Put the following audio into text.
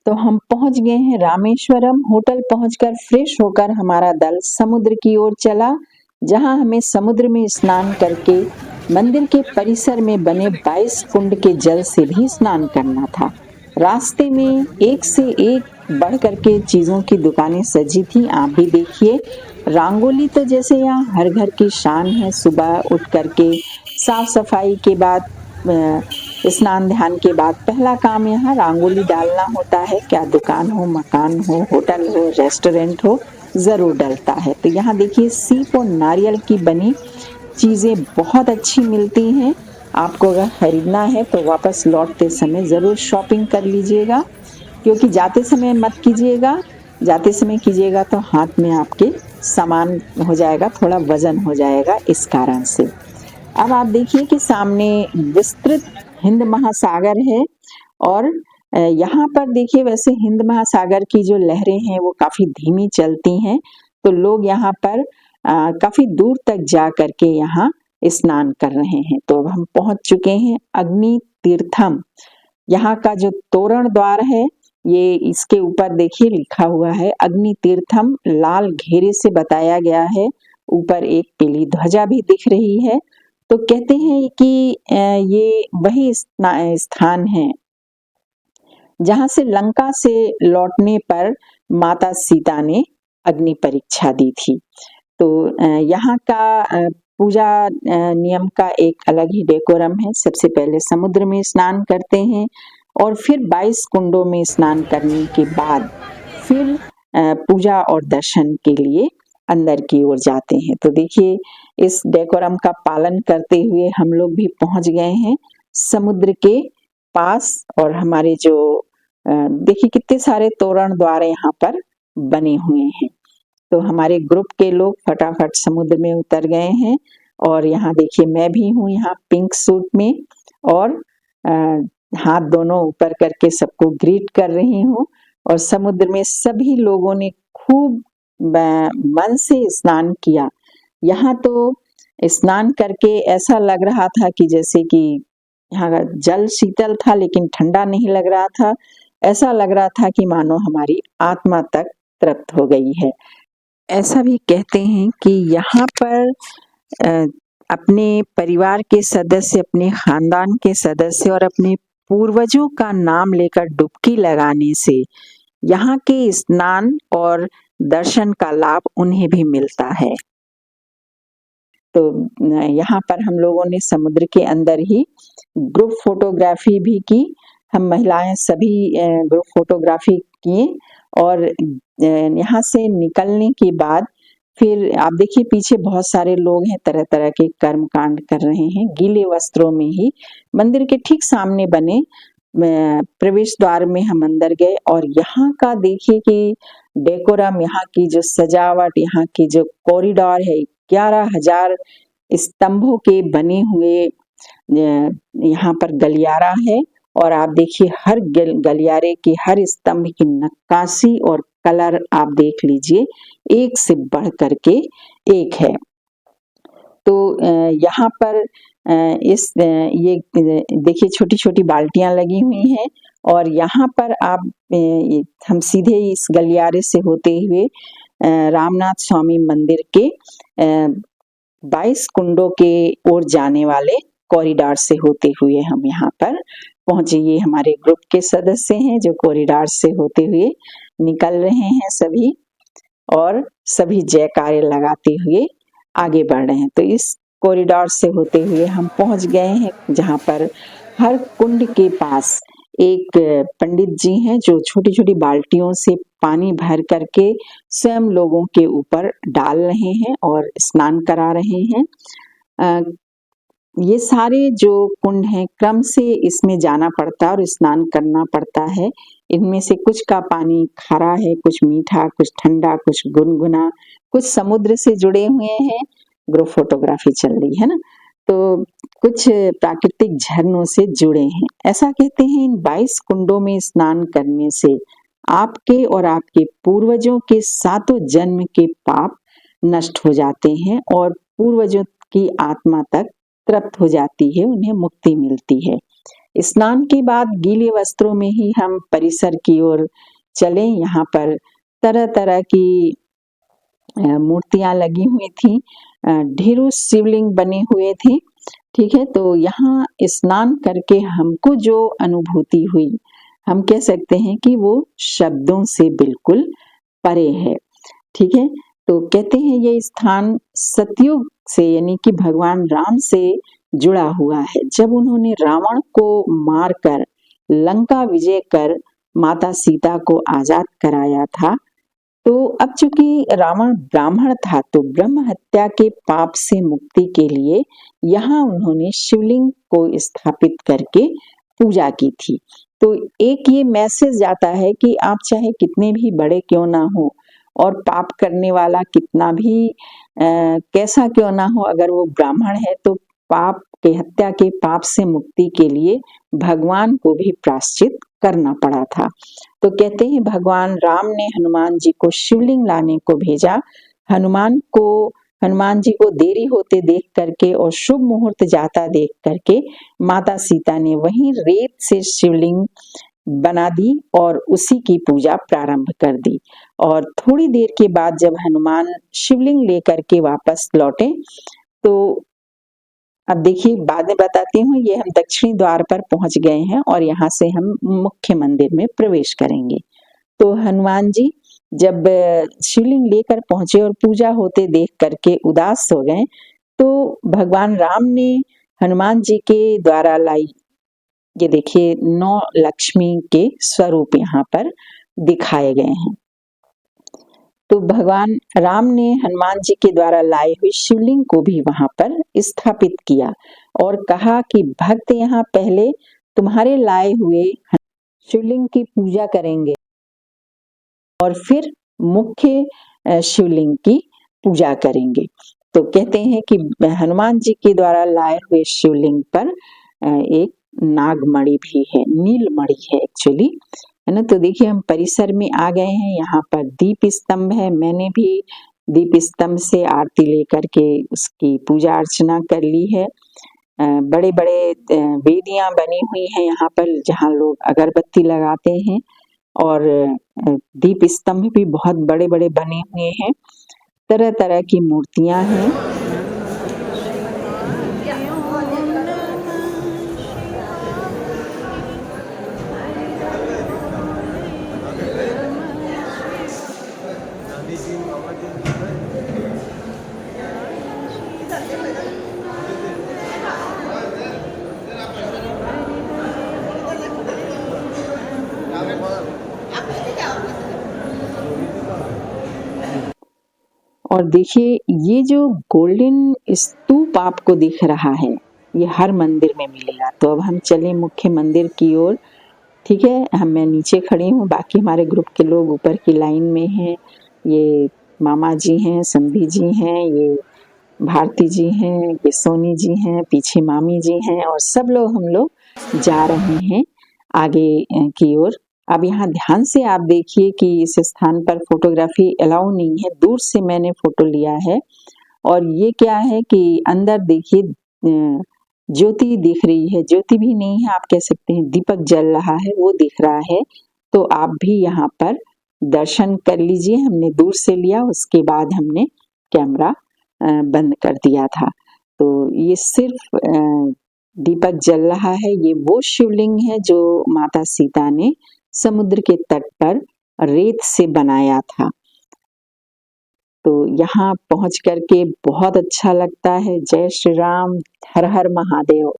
तो हम पहुंच गए हैं रामेश्वरम। होटल पहुंचकर फ्रेश होकर हमारा दल समुद्र की ओर चला, जहां हमें समुद्र में स्नान करके मंदिर के परिसर में बने 22 कुंड के जल से भी स्नान करना था। रास्ते में एक से एक बढ़ करके चीजों की दुकानें सजी थी। आप भी देखिए, रंगोली तो जैसे यहाँ हर घर की शान है। सुबह उठ करके साफ सफाई के बाद स्नान ध्यान के बाद पहला काम यहाँ रंगोली डालना होता है। क्या दुकान हो, मकान हो, होटल हो, रेस्टोरेंट हो, जरूर डलता है। तो यहाँ देखिए, सीप और नारियल की बनी चीजें बहुत अच्छी मिलती हैं। आपको अगर खरीदना है तो वापस लौटते समय जरूर शॉपिंग कर लीजिएगा, क्योंकि जाते समय मत कीजिएगा। जाते समय कीजिएगा तो हाथ में आपके सामान हो जाएगा, थोड़ा वजन हो जाएगा, इस कारण से। अब आप देखिए कि सामने विस्तृत हिंद महासागर है, और यहाँ पर देखिए, वैसे हिंद महासागर की जो लहरें हैं वो काफी धीमी चलती हैं, तो लोग यहाँ पर काफी दूर तक जा करके यहाँ स्नान कर रहे हैं। तो अब हम पहुंच चुके हैं अग्नि तीर्थम। यहाँ का जो तोरण द्वार है, ये इसके ऊपर देखिए लिखा हुआ है अग्नि तीर्थम, लाल घेरे से बताया गया है। ऊपर एक पीली ध्वजा भी दिख रही है। तो कहते हैं कि ये वही स्थान है जहां से लंका से लौटने पर माता सीता ने अग्नि परीक्षा दी थी। तो यहाँ का पूजा नियम का एक अलग ही डेकोरम है। सबसे पहले समुद्र में स्नान करते हैं, और फिर 22 कुंडों में स्नान करने के बाद फिर पूजा और दर्शन के लिए अंदर की ओर जाते हैं। तो देखिए, इस डेकोरम का पालन करते हुए हम लोग भी पहुंच गए हैं समुद्र के पास। और हमारे जो देखिए कितने सारे तोरण द्वार यहाँ पर बने हुए हैं। तो हमारे ग्रुप के लोग फटाफट समुद्र में उतर गए हैं, और यहाँ देखिए मैं भी हूँ यहाँ पिंक सूट में, और हाथ दोनों ऊपर करके सबको ग्रीट कर रही हूँ। और समुद्र में सभी लोगों ने खूब मन से स्नान किया। यहाँ तो स्नान करके ऐसा लग रहा था कि जैसे कि यहाँ का जल शीतल था, लेकिन ठंडा नहीं लग रहा था। ऐसा लग रहा था कि मानो हमारी आत्मा तक तृप्त हो गई है। ऐसा भी कहते हैं कि यहाँ पर अ, अपने परिवार के सदस्य, अपने खानदान के सदस्य और अपने पूर्वजों का नाम लेकर डुबकी लगाने से यहाँ के स्नान और दर्शन का लाभ उन्हें भी मिलता है। तो यहाँ पर हम लोगों ने समुद्र के अंदर ही ग्रुप फोटोग्राफी भी की। हम महिलाएं सभी ग्रुप फोटोग्राफी किए, और यहाँ से निकलने के बाद फिर आप देखिए पीछे बहुत सारे लोग हैं, तरह तरह के कर्म कांड कर रहे हैं गीले वस्त्रों में ही। मंदिर के ठीक सामने बने प्रवेश द्वार में हम अंदर गए, और यहाँ का देखिए कि डेकोरम, यहाँ की जो सजावट, यहाँ की जो कॉरिडोर है, 11,000 स्तंभों के बने हुए यहाँ पर गलियारा है। और आप देखिए हर गलियारे के हर स्तंभ की नक्काशी और कलर आप देख लीजिए, एक से बढ़ करके एक है। तो यहाँ पर ये देखिए छोटी छोटी बाल्टियां लगी हुई हैं, और यहाँ पर आप हम सीधे इस गलियारे से होते हुए रामनाथ स्वामी मंदिर के 22 कुंडों के ओर जाने वाले कॉरिडोर से होते हुए हम यहाँ पर पहुंचे। ये हमारे ग्रुप के सदस्य हैं जो कॉरिडोर से होते हुए निकल रहे हैं सभी, और सभी जयकारे लगाते हुए आगे बढ़ रहे हैं। तो इस कॉरिडोर से होते हुए हम पहुंच गए हैं जहां पर हर कुंड के पास एक पंडित जी हैं जो छोटी छोटी बाल्टियों से पानी भर करके स्वयं लोगों के ऊपर डाल रहे हैं और स्नान करा रहे हैं। ये सारे जो कुंड हैं क्रम से इसमें जाना पड़ता है और स्नान करना पड़ता है। इनमें से कुछ का पानी खारा है, कुछ मीठा, कुछ ठंडा, कुछ गुनगुना, कुछ समुद्र से जुड़े हुए हैं। ग्रुप फोटोग्राफी चल रही है ना, तो कुछ प्राकृतिक झरनों से जुड़े हैं। ऐसा कहते हैं इन 22 कुंडों में स्नान करने से आपके और आपके पूर्वजों के 7 जन्म के पाप नष्ट हो जाते हैं, और पूर्वजों की आत्मा तक तृप्त हो जाती है, उन्हें मुक्ति मिलती है। स्नान के बाद गीले वस्त्रों में ही हम परिसर की ओर चले। यहाँ पर तरह तरह की मूर्तियां लगी हुई थी, ढेरों शिवलिंग बने हुए थे। ठीक है, तो यहाँ स्नान करके हमको जो अनुभूति हुई, हम कह सकते हैं कि वो शब्दों से बिल्कुल परे है। ठीक है, तो कहते हैं ये स्थान सतयुग से यानी कि भगवान राम से जुड़ा हुआ है। जब उन्होंने रावण को मारकर लंका विजय कर माता सीता को आजाद कराया था, तो अब चूंकि रावण ब्राह्मण था तो ब्रह्म हत्या के पाप से मुक्ति के लिए यहाँ उन्होंने शिवलिंग को स्थापित करके पूजा की थी। तो एक ये मैसेज जाता है कि आप चाहे कितने भी बड़े क्यों ना हो और पाप करने वाला कितना भी कैसा क्यों ना हो, अगर वो ब्राह्मण है तो पाप के हत्या के पाप से मुक्ति के लिए भगवान को भी प्रायश्चित करना पड़ा था। तो कहते हैं भगवान राम ने हनुमान जी को शिवलिंग लाने को भेजा। हनुमान जी को देरी होते देख करके और शुभ मुहूर्त जाता देख करके माता सीता ने वहीं रेत से शिवलिंग बना दी और उसी की पूजा प्रारंभ कर दी। और थोड़ी देर के बाद जब हनुमान शिवलिंग लेकर के वापस लौटे, तो अब देखिए बाद में बताती हूँ, ये हम दक्षिणी द्वार पर पहुंच गए हैं और यहाँ से हम मुख्य मंदिर में प्रवेश करेंगे। तो हनुमान जी जब शिवलिंग लेकर पहुंचे और पूजा होते देख करके उदास हो गए, तो भगवान राम ने हनुमान जी के द्वारा लाई, ये देखिए 9 लक्ष्मी के स्वरूप यहाँ पर दिखाए गए हैं। तो भगवान राम ने हनुमान जी के द्वारा लाए हुए शिवलिंग को भी वहां पर स्थापित किया और कहा कि भक्त यहाँ पहले तुम्हारे लाए हुए शिवलिंग की पूजा करेंगे और फिर मुख्य शिवलिंग की पूजा करेंगे। तो कहते हैं कि हनुमान जी के द्वारा लाए हुए शिवलिंग पर एक नागमणि भी है, नीलमणि है एक्चुअली, है ना। तो देखिए हम परिसर में आ गए हैं, यहाँ पर दीप स्तंभ है। मैंने भी दीप स्तंभ से आरती लेकर के उसकी पूजा अर्चना कर ली है। बड़े बड़े वेदियां बनी हुई हैं यहाँ पर जहाँ लोग अगरबत्ती लगाते हैं और दीप स्तंभ भी बहुत बड़े बड़े बने हुए हैं। तरह तरह की मूर्तियां हैं। और देखिए ये जो गोल्डन स्तूप आपको दिख रहा है, ये हर मंदिर में मिलेगा। तो अब हम चले मुख्य मंदिर की ओर। ठीक है, मैं नीचे खड़ी हूँ, बाकी हमारे ग्रुप के लोग ऊपर की लाइन में हैं। ये मामा जी हैं, समधी जी हैं, ये भारती जी हैं, ये सोनी जी हैं, पीछे मामी जी हैं और सब लोग हम लोग जा रहे हैं आगे की ओर। अब यहाँ ध्यान से आप देखिए कि इस स्थान पर फोटोग्राफी अलाउ नहीं है। दूर से मैंने फोटो लिया है और ये क्या है कि अंदर देखिए ज्योति दिख रही है, ज्योति भी नहीं है, आप कह सकते हैं दीपक जल रहा है, वो दिख रहा है। तो आप भी यहाँ पर दर्शन कर लीजिए। हमने दूर से लिया, उसके बाद हमने कैमरा बंद कर दिया था। तो ये सिर्फ दीपक जल रहा है। ये वो शिवलिंग है जो माता सीता ने समुद्र के तट पर रेत से बनाया था। तो यहाँ पहुंच करके बहुत अच्छा लगता है। जय श्री राम, हर हर महादेव।